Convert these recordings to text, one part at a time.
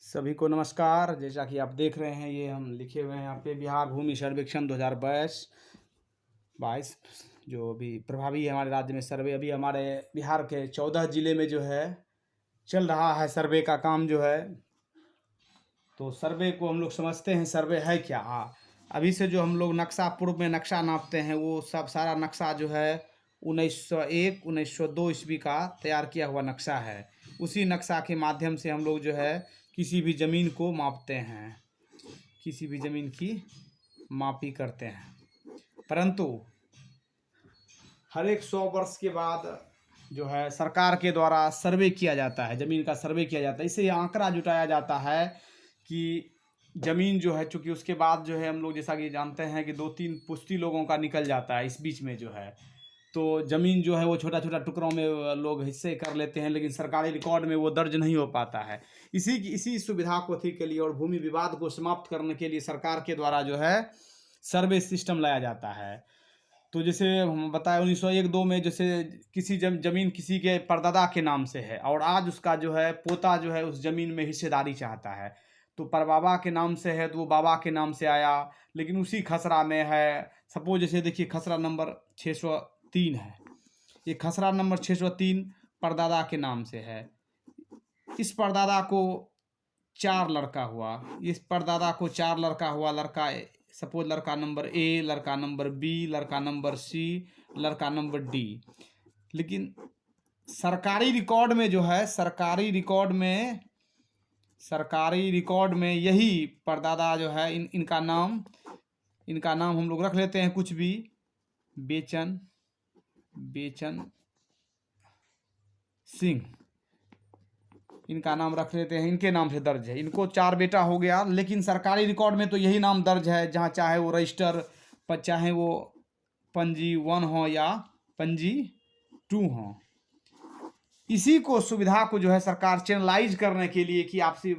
सभी को नमस्कार। जैसा कि आप देख रहे हैं, ये हम लिखे हुए हैं यहाँ पे बिहार भूमि सर्वेक्षण 2022 जो अभी प्रभावी है हमारे राज्य में सर्वे। अभी हमारे बिहार के 14 जिले में जो है चल रहा है सर्वे का काम जो है। तो सर्वे को हम लोग समझते हैं सर्वे है क्या। अभी से जो हम लोग नक्शा पूर्व में नक्शा नापते हैं वो सब सारा नक्शा जो है 1901 1902 ईस्वी का तैयार किया हुआ नक्शा है। उसी नक्शा के माध्यम से हम लोग जो है किसी भी ज़मीन को मापते हैं, किसी भी ज़मीन की मापी करते हैं। परंतु हर एक 100 वर्ष के बाद जो है सरकार के द्वारा सर्वे किया जाता है, ज़मीन का सर्वे किया जाता है। इससे ये आंकड़ा जुटाया जाता है कि ज़मीन जो है, चूँकि उसके बाद जो है हम लोग जैसा कि जानते हैं कि 2-3 पुश्ती लोगों का निकल जाता है इस बीच में जो है, तो ज़मीन जो है वो छोटा छोटा टुकड़ों में लोग हिस्से कर लेते हैं, लेकिन सरकारी रिकॉर्ड में वो दर्ज नहीं हो पाता है। इसी सुविधा को थी के लिए और भूमि विवाद को समाप्त करने के लिए सरकार के द्वारा जो है सर्वे सिस्टम लाया जाता है। तो जैसे हम बताए 1901-2 में जैसे किसी ज़मीन किसी के परदादा के नाम से है और आज उसका जो है पोता जो है उस ज़मीन में हिस्सेदारी चाहता है, तो परबाबा के नाम से है तो वो बाबा के नाम से आया, लेकिन उसी खसरा में है। सपोज जैसे देखिए खसरा नंबर 603 है, ये खसरा नंबर 603 परदादा के नाम से है। इस परदादा को 4 लड़का हुआ, इस परदादा को 4 लड़का हुआ। लड़का सपोज लड़का नंबर ए, लड़का नंबर बी, लड़का नंबर सी, लड़का नंबर डी। लेकिन सरकारी रिकॉर्ड में जो है सरकारी रिकॉर्ड में यही परदादा जो है इनका नाम हम लोग रख लेते हैं कुछ भी, बेचन सिंह, इनका नाम रख लेते हैं, इनके नाम से दर्ज है। इनको 4 बेटा हो गया, लेकिन सरकारी रिकॉर्ड में तो यही नाम दर्ज है, जहाँ चाहे वो रजिस्टर पर चाहे वो पंजी 1 हो या पंजी 2 हो। इसी को सुविधा को जो है सरकार चैनलाइज करने के लिए कि आपसी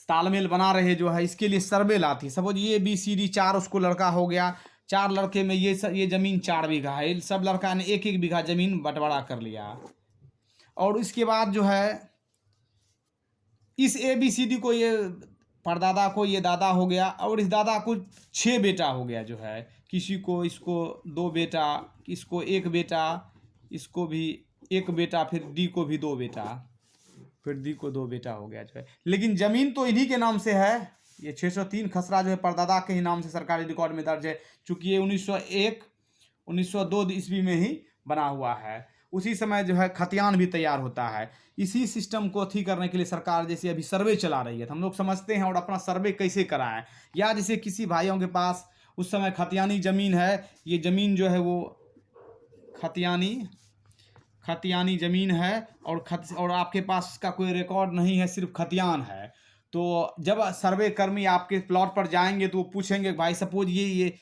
तालमेल बना रहे जो है, इसके लिए सर्वे लाती। सपोज ये BCD 4 उसको लड़का हो गया, 4 लड़के में ये ज़मीन 4 बीघा है, सब लड़का ने 1-1 बीघा ज़मीन बंटवारा कर लिया। और इसके बाद जो है इस ABCD को ये परदादा को ये दादा हो गया और इस दादा को 6 बेटा हो गया जो है। किसी को इसको 2 बेटा, इसको 1 बेटा, इसको भी 1 बेटा, फिर डी को भी 2 बेटा, फिर डी को 2 बेटा हो गया जो है। लेकिन ज़मीन तो इन्हीं के नाम से है। ये 603 खसरा जो है परदादा के ही नाम से सरकारी रिकॉर्ड में दर्ज है, चूँकि ये 1901 1902 ईस्वी में ही बना हुआ है। उसी समय जो है खतियान भी तैयार होता है। इसी सिस्टम को अथी करने के लिए सरकार जैसे अभी सर्वे चला रही है, तो हम लोग समझते हैं और अपना सर्वे कैसे कराएं। या जैसे किसी भाइयों के पास उस समय खतियानी ज़मीन है, ये ज़मीन जो है वो खतियानी ज़मीन है और आपके पास इसका कोई रिकॉर्ड नहीं है, सिर्फ खतियान है। तो जब सर्वे कर्मी आपके प्लॉट पर जाएंगे तो वो पूछेंगे भाई सपोज ये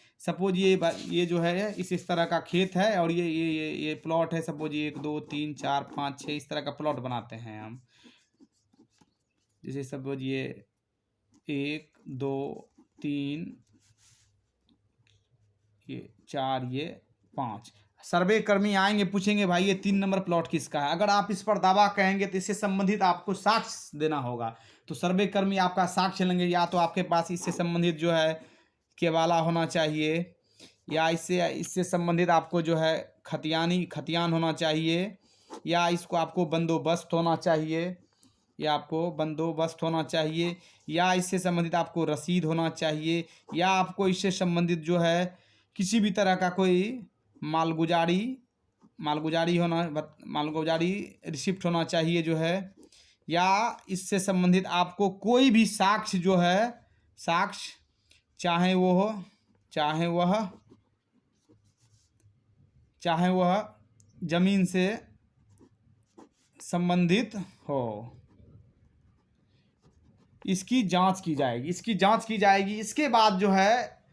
जो है इस तरह का खेत है और ये प्लॉट है। सपोज 1 2 3 4 5 6 इस तरह का प्लॉट बनाते हैं हम। जैसे सपोज ये 1 2 3 ये 4 ये 5। सर्वे कर्मी आएंगे पूछेंगे भाई ये 3 नंबर प्लॉट किसका है। अगर आप इस पर दावा कहेंगे तो इससे संबंधित आपको साक्ष्य देना होगा। तो सर्वे कर्मी आपका साक्ष्य लेंगे, या तो आपके पास इससे संबंधित जो है केवाला होना चाहिए, या इससे संबंधित आपको जो है खतियान होना चाहिए, या इसको आपको बंदोबस्त होना चाहिए, या इससे संबंधित आपको रसीद होना चाहिए, या आपको इससे संबंधित जो है किसी भी तरह का कोई मालगुजारी रिसिप्ट होना चाहिए जो है, या इससे संबंधित आपको कोई भी साक्ष्य जो है चाहे वह जमीन से संबंधित हो। इसकी जांच की जाएगी। इसके बाद जो है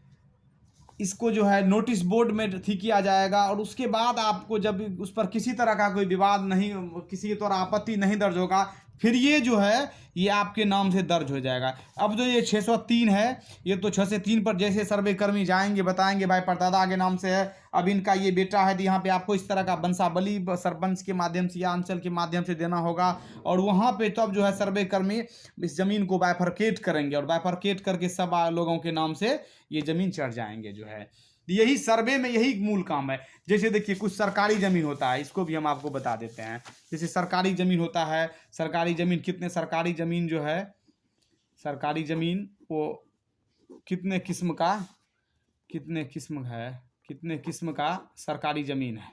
इसको जो है नोटिस बोर्ड में ठीक किया जाएगा, और उसके बाद आपको जब उस पर किसी तरह का कोई विवाद नहीं, किसी के द्वारा आपत्ति नहीं दर्ज होगा, फिर ये जो है ये आपके नाम से दर्ज हो जाएगा। अब जो ये 603 है, ये तो 6 से 3 पर जैसे सर्वे कर्मी जाएंगे बताएंगे भाई परदादा के नाम से है, अब इनका ये बेटा है, तो यहाँ पे आपको इस तरह का वंशावली सरपंच के माध्यम से या अंचल के माध्यम से देना होगा। और वहाँ पे तब जो है सर्वे कर्मी इस ज़मीन को बाइफरकेट करेंगे और बाइफरकेट करके सब लोगों के नाम से ये ज़मीन चढ़ जाएंगे जो है। यही सर्वे में यही मूल काम है। जैसे देखिए कुछ सरकारी ज़मीन होता है, इसको भी हम आपको बता देते हैं। जैसे सरकारी ज़मीन होता है, सरकारी ज़मीन कितने सरकारी ज़मीन जो है, सरकारी ज़मीन वो कितने किस्म का कितने किस्म का सरकारी ज़मीन है।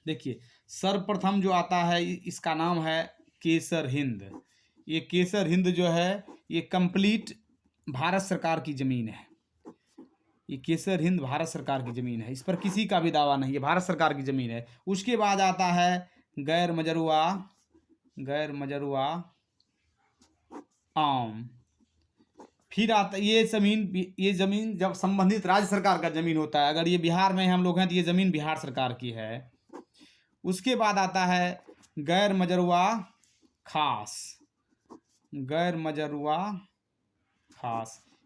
देखिए सर्वप्रथम जो आता है इसका नाम है केसर हिंद। ये केसर हिंद जो है ये कंप्लीट भारत सरकार की ज़मीन है। ये केसर हिंद भारत सरकार की ज़मीन है, इस पर किसी का भी दावा नहीं है, भारत सरकार की ज़मीन है। उसके बाद आता है गैर मजरुआ आम। फिर आता ये ज़मीन जब संबंधित राज्य सरकार का ज़मीन होता है, अगर ये बिहार में हम लोग हैं तो ये ज़मीन बिहार सरकार की है। उसके बाद आता है गैर मजरुआ खास।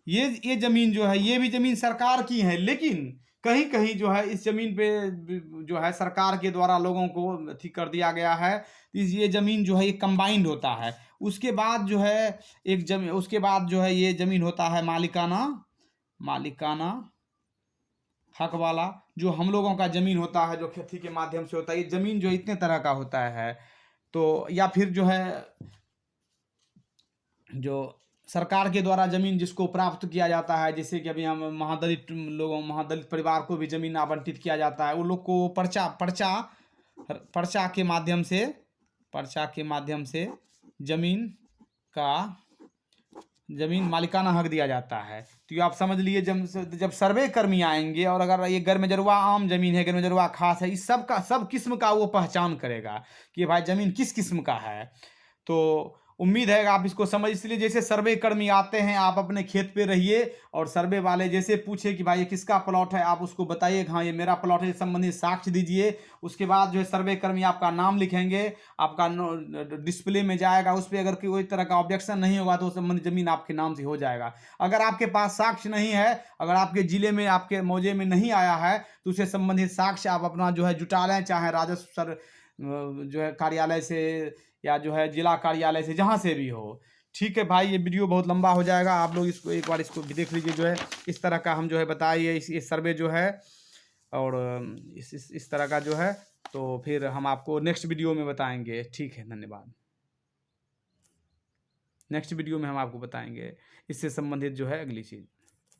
ये ज़मीन जो है ये भी ज़मीन सरकार की है, लेकिन कहीं कहीं जो है इस ज़मीन पे जो है सरकार के द्वारा लोगों को अथी कर दिया गया है। ये ज़मीन जो है ये कंबाइंड होता है। उसके बाद जो है उसके बाद जो है ये ज़मीन होता है मालिकाना हक वाला, जो हम लोगों का ज़मीन होता है, जो खेती के माध्यम से होता है। ये ज़मीन जो इतने तरह का होता है। तो या फिर जो है जो सरकार के द्वारा ज़मीन जिसको प्राप्त किया जाता है, जैसे कि अभी हम महादलित परिवार को भी ज़मीन आवंटित किया जाता है, वो लोग को पर्चा के माध्यम से ज़मीन मालिकाना हक दिया जाता है। तो ये आप समझ लिए जब सर्वे कर्मी आएंगे और अगर ये गैर मजरुआ आम ज़मीन है, गैर मजरुआ खास है, इस सब किस्म का वो पहचान करेगा कि भाई ज़मीन किस किस्म का है। तो उम्मीद है आप इसको समझ, इसलिए जैसे सर्वे कर्मी आते हैं आप अपने खेत पे रहिए और सर्वे वाले जैसे पूछे कि भाई ये किसका प्लॉट है, आप उसको बताइए हाँ ये मेरा प्लॉट है, संबंधित साक्ष्य दीजिए। उसके बाद जो है सर्वे कर्मी आपका नाम लिखेंगे, आपका डिस्प्ले में जाएगा, उस पर अगर कोई तरह का ऑब्जेक्शन नहीं होगा तो संबंधित ज़मीन आपके नाम से हो जाएगा। अगर आपके पास साक्ष्य नहीं है, अगर आपके ज़िले में आपके मौजे में नहीं आया है, तो उससे संबंधित साक्ष्य आप अपना जो है जुटा लें, चाहे राजस्व जो है कार्यालय से या जो है जिला कार्यालय से, जहाँ से भी हो। ठीक है भाई, ये वीडियो बहुत लंबा हो जाएगा, आप लोग इसको एक बार इसको भी देख लीजिए। जो है इस तरह का हम जो है बताइए इस सर्वे जो है और इस तरह का जो है, तो फिर हम आपको नेक्स्ट वीडियो में बताएंगे। ठीक है, धन्यवाद। नेक्स्ट वीडियो में हम आपको बताएंगे इससे संबंधित जो है अगली चीज़।